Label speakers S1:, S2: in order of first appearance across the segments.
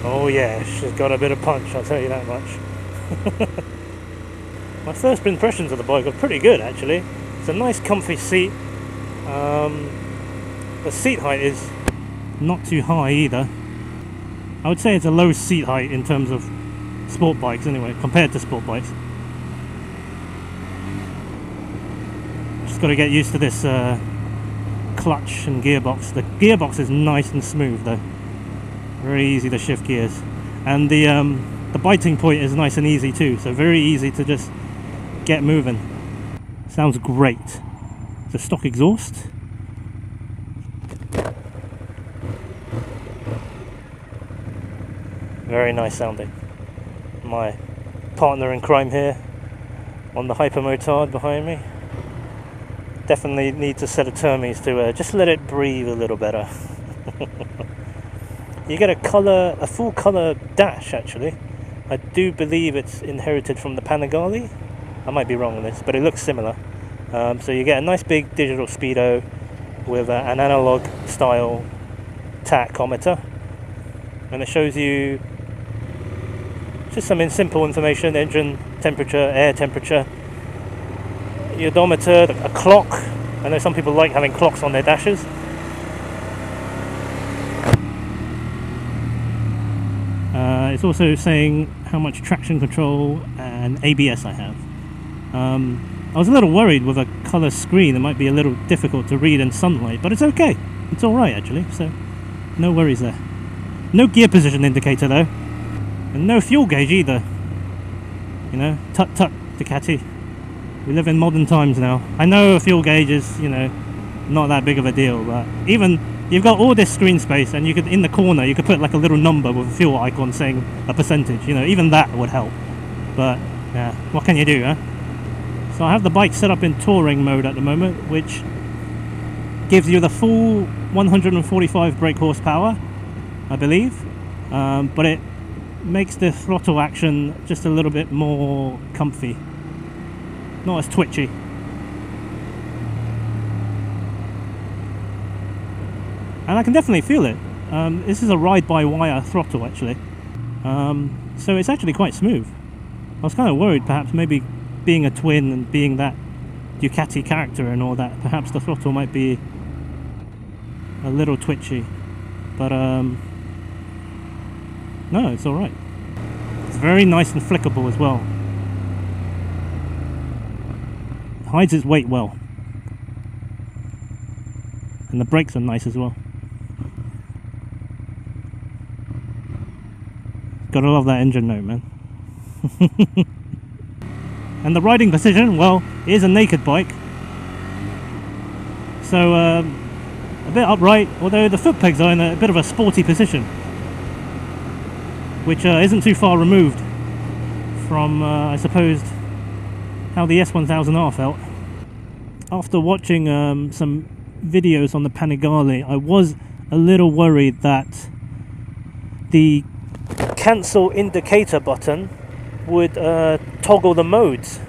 S1: Oh yeah, she's got a bit of punch, I'll tell you that much. My first impressions of the bike are pretty good actually. It's a nice comfy seat. The seat height is not too high either. I would say it's a low seat height in terms of sport bikes anyway, compared to sport bikes. Just got to get used to this clutch and gearbox. The gearbox is nice and smooth though. Very easy to shift gears. And the biting point is nice and easy too, so very easy to just get moving. Sounds great. It's a stock exhaust. Very nice sounding. My partner in crime here on the hypermotard behind me. Definitely need to set a Termes to just let it breathe a little better. You get a full colour dash actually. I do believe it's inherited from the Panigale. I might be wrong on this, but it looks similar. So you get a nice big digital speedo with an analog style tachometer, and it shows you just some simple information: engine temperature, air temperature, the odometer, a clock. I know some people like having clocks on their dashes. It's also saying how much traction control and ABS I have. I was a little worried with a colour screen. It might be a little difficult to read in sunlight, but it's okay. It's alright actually, so no worries there. No gear position indicator though, and no fuel gauge either. You know, tut tut Ducati. We live in modern times now. I know a fuel gauge is, you know, not that big of a deal, but even you've got all this screen space, and you could, in the corner, you could put like a little number with a fuel icon saying a percentage. You know, even that would help. But yeah, what can you do, huh? So I have the bike set up in touring mode at the moment, which gives you the full 145 brake horsepower, I believe, but it makes the throttle action just a little bit more comfy, not as twitchy. And I can definitely feel it. This is a ride-by-wire throttle actually, so it's actually quite smooth. I was kind of worried perhaps maybe being a twin and being that Ducati character and all that, perhaps the throttle might be a little twitchy, but no, it's alright. It's very nice and flickable as well. It hides its weight well, and the brakes are nice as well. Gotta love that engine note, man. And the riding position, well, it is a naked bike, so a bit upright, although the foot pegs are in a bit of a sporty position, which isn't too far removed from, I suppose, how the S1000R felt. After watching some videos on the Panigale, I was a little worried that the cancel indicator button would toggle the modes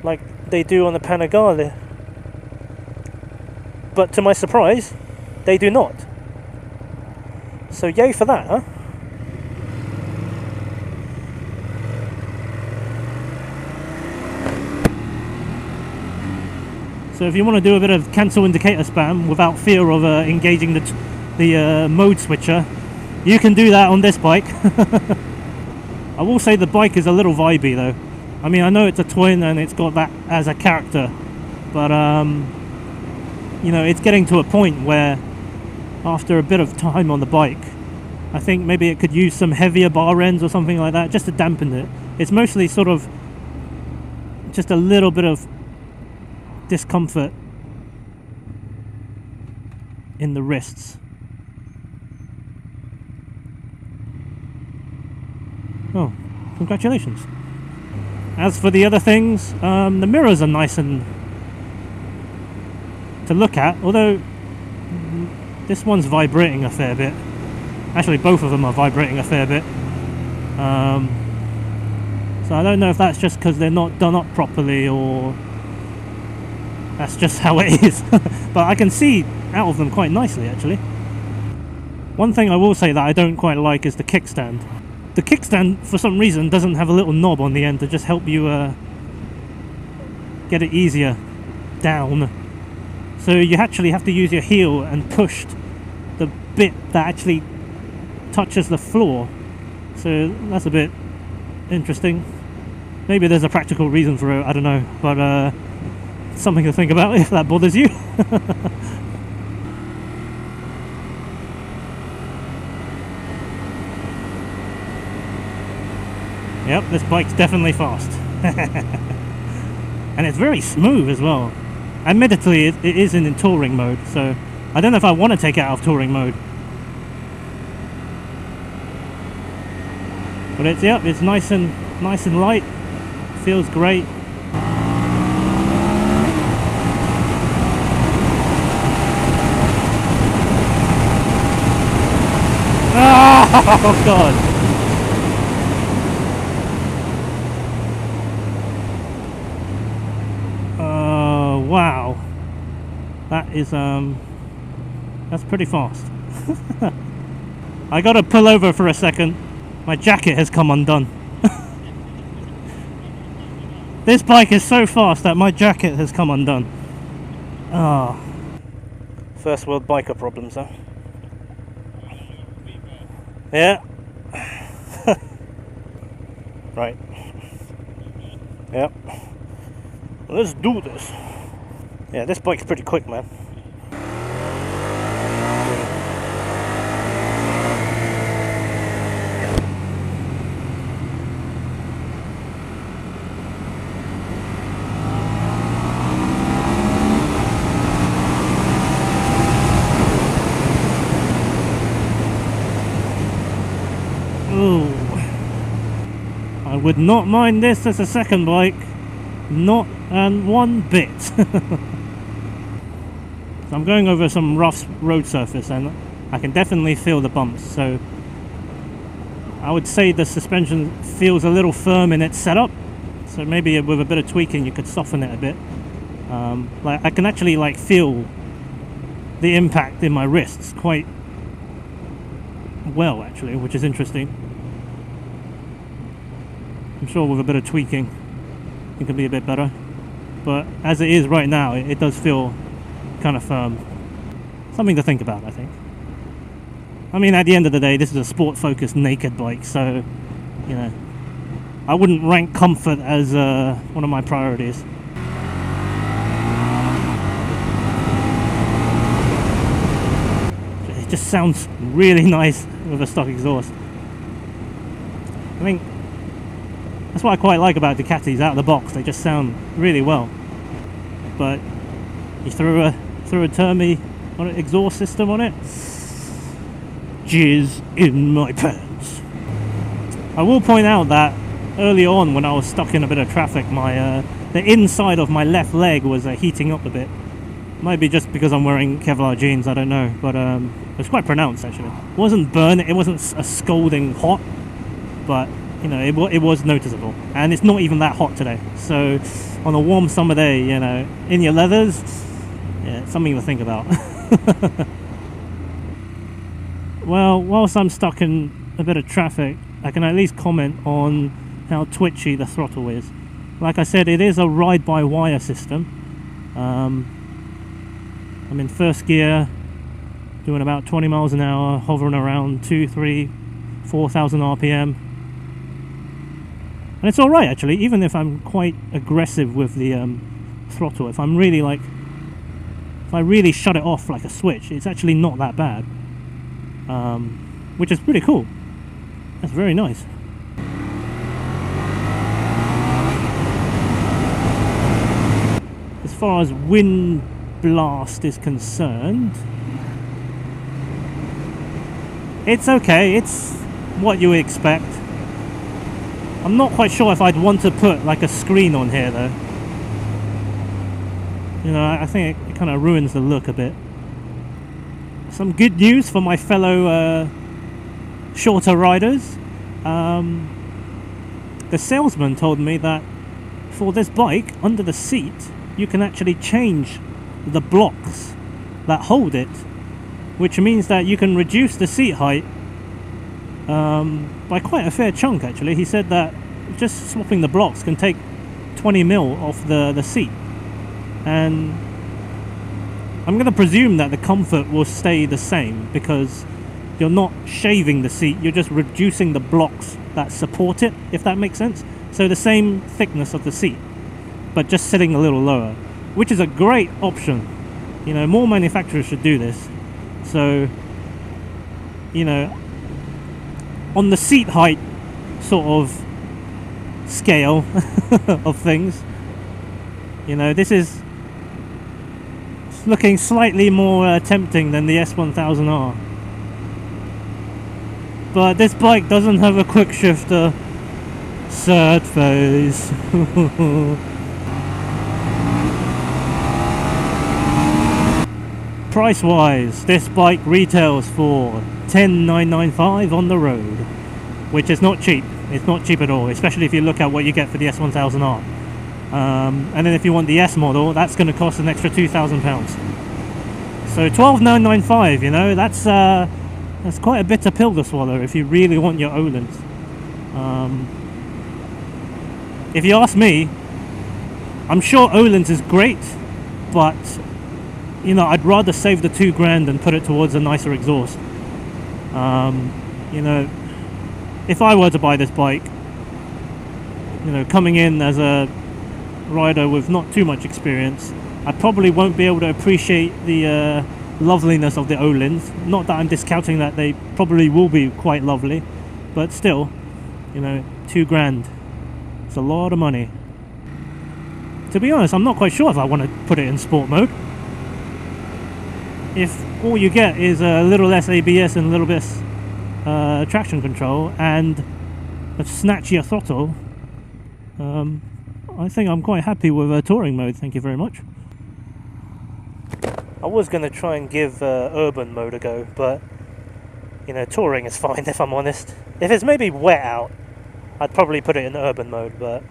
S1: like they do on the Panigale, but to my surprise they do not. So yay for that, huh? So if you want to do a bit of cancel indicator spam without fear of engaging the mode switcher, you can do that on this bike. I will say the bike is a little vibey though. I mean, I know it's a twin and it's got that as a character, but you know, it's getting to a point where after a bit of time on the bike, I think maybe it could use some heavier bar ends or something like that just to dampen it. It's mostly sort of just a little bit of discomfort in the wrists. Oh, congratulations. As for the other things, the mirrors are nice and to look at, although this one's vibrating a fair bit. Actually, both of them are vibrating a fair bit. So I don't know if that's just because they're not done up properly or that's just how it is. But I can see out of them quite nicely actually. One thing I will say that I don't quite like is the kickstand. The kickstand, for some reason, doesn't have a little knob on the end to just help you get it easier down. So you actually have to use your heel and push the bit that actually touches the floor. So that's a bit interesting. Maybe there's a practical reason for it, I don't know. But something to think about if that bothers you. Yep, this bike's definitely fast. And it's very smooth as well. Admittedly, it is in touring mode, so I don't know if I want to take it out of touring mode. But it's, yep, it's nice and light. Feels great. Oh God! Wow, that is that's pretty fast. I gotta pull over for a second. My jacket has come undone. This bike is so fast that my jacket has come undone. Ah, first world biker problems, huh? Yeah. Right. Yep. Let's do this. Yeah, this bike's pretty quick, man. Ooh. I would not mind this as a second bike. Not one bit. So I'm going over some rough road surface and I can definitely feel the bumps, so I would say the suspension feels a little firm in its setup, so maybe with a bit of tweaking you could soften it a bit. Like I can actually like feel the impact in my wrists quite well actually, which is interesting. I'm sure with a bit of tweaking it can be a bit better, but as it is right now it does feel kind of firm. Something to think about, I think. I mean, at the end of the day, this is a sport focused naked bike, so you know, I wouldn't rank comfort as one of my priorities. It just sounds really nice with a stock exhaust. I think that's what I quite like about Ducatis out of the box. They just sound really well. But you threw a Termi on it, exhaust system on it. Jizz in my pants. I will point out that early on when I was stuck in a bit of traffic, my the inside of my left leg was heating up a bit. Might be just because I'm wearing Kevlar jeans, I don't know, but it was quite pronounced actually. It wasn't burning, it wasn't a scalding hot, but you know, it was noticeable. And it's not even that hot today, so on a warm summer day, you know, in your leathers, yeah, it's something to think about. Well, whilst I'm stuck in a bit of traffic, I can at least comment on how twitchy the throttle is. Like I said, it is a ride-by-wire system. I'm in first gear, doing about 20 miles an hour, hovering around 2, 3, 4,000 RPM. And it's alright actually, even if I'm quite aggressive with the throttle. If I'm really like, if I really shut it off like a switch, it's actually not that bad. Which is pretty cool. That's very nice. As far as wind blast is concerned, it's okay, it's what you would expect. I'm not quite sure if I'd want to put like a screen on here though. You know, I think it kind of ruins the look a bit. Some good news for my fellow shorter riders. The salesman told me that for this bike, under the seat, you can actually change the blocks that hold it which means that you can reduce the seat height by quite a fair chunk actually. He said that just swapping the blocks can take 20 mil off the seat, and I'm going to presume that the comfort will stay the same because you're not shaving the seat, you're just reducing the blocks that support it, if that makes sense. So the same thickness of the seat, but just sitting a little lower, which is a great option. You know, more manufacturers should do this. So, you know, on the seat height sort of scale of things, you know, this is looking slightly more tempting than the S1000R. But this bike doesn't have a quick shifter. Sad face. Price wise, this bike retails for $10,995 on the road, which is not cheap. It's not cheap at all, especially if you look at what you get for the S1000R. And then if you want the S model, that's going to cost an extra £2,000. So $12,995, you know, that's quite a bitter pill to swallow if you really want your Öhlins. If you ask me, I'm sure Öhlins is great, but you know, I'd rather save the $2,000 and put it towards a nicer exhaust. You know, if I were to buy this bike, you know, coming in as a rider with not too much experience, I probably won't be able to appreciate the loveliness of the Öhlins. Not that I'm discounting that they probably will be quite lovely, but still, you know, $2,000. It's a lot of money. To be honest, I'm not quite sure if I want to put it in sport mode. If all you get is a little less ABS and a little bit traction control and a snatchier throttle, I think I'm quite happy with touring mode, thank you very much. I was going to try and give urban mode a go, but you know, touring is fine if I'm honest. If it's maybe wet out, I'd probably put it in urban mode, but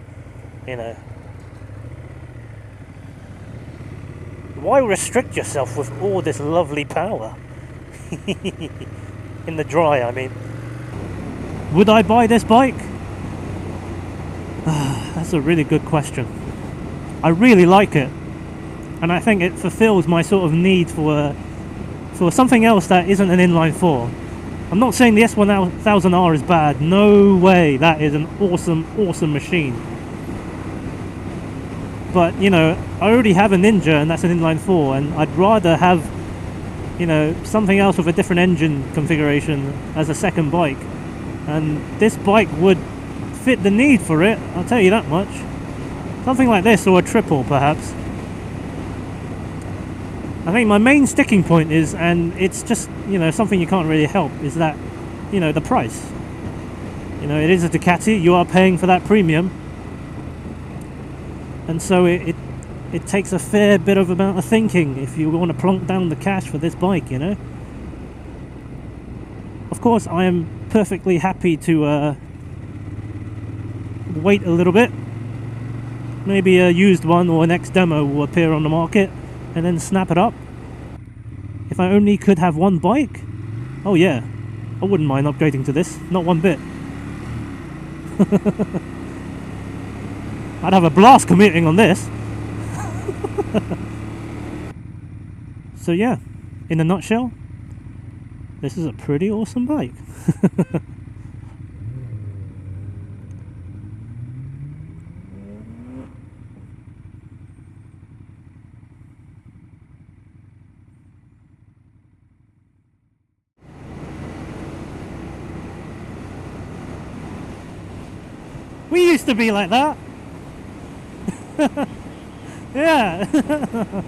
S1: you know, why restrict yourself with all this lovely power? In the dry, I mean. Would I buy this bike? That's a really good question. I really like it, and I think it fulfills my sort of need for something else that isn't an inline 4. I'm not saying the S1000R is bad, no way, that is an awesome machine. But, you know, I already have a Ninja and that's an inline 4, and I'd rather have, you know, something else with a different engine configuration as a second bike. And this bike would fit the need for it, I'll tell you that much. Something like this, or a triple perhaps. I think my main sticking point is, and it's just, you know, something you can't really help, is that, you know, the price. You know, it is a Ducati, you are paying for that premium. And so it takes a fair bit of amount of thinking if you want to plonk down the cash for this bike, you know. Of course, I am perfectly happy to wait a little bit. Maybe a used one or an ex-demo will appear on the market, and then snap it up. If I only could have one bike, oh yeah, I wouldn't mind upgrading to this, not one bit. I'd have a blast commuting on this. So yeah, in a nutshell, this is a pretty awesome bike. We used to be like that. Yeah.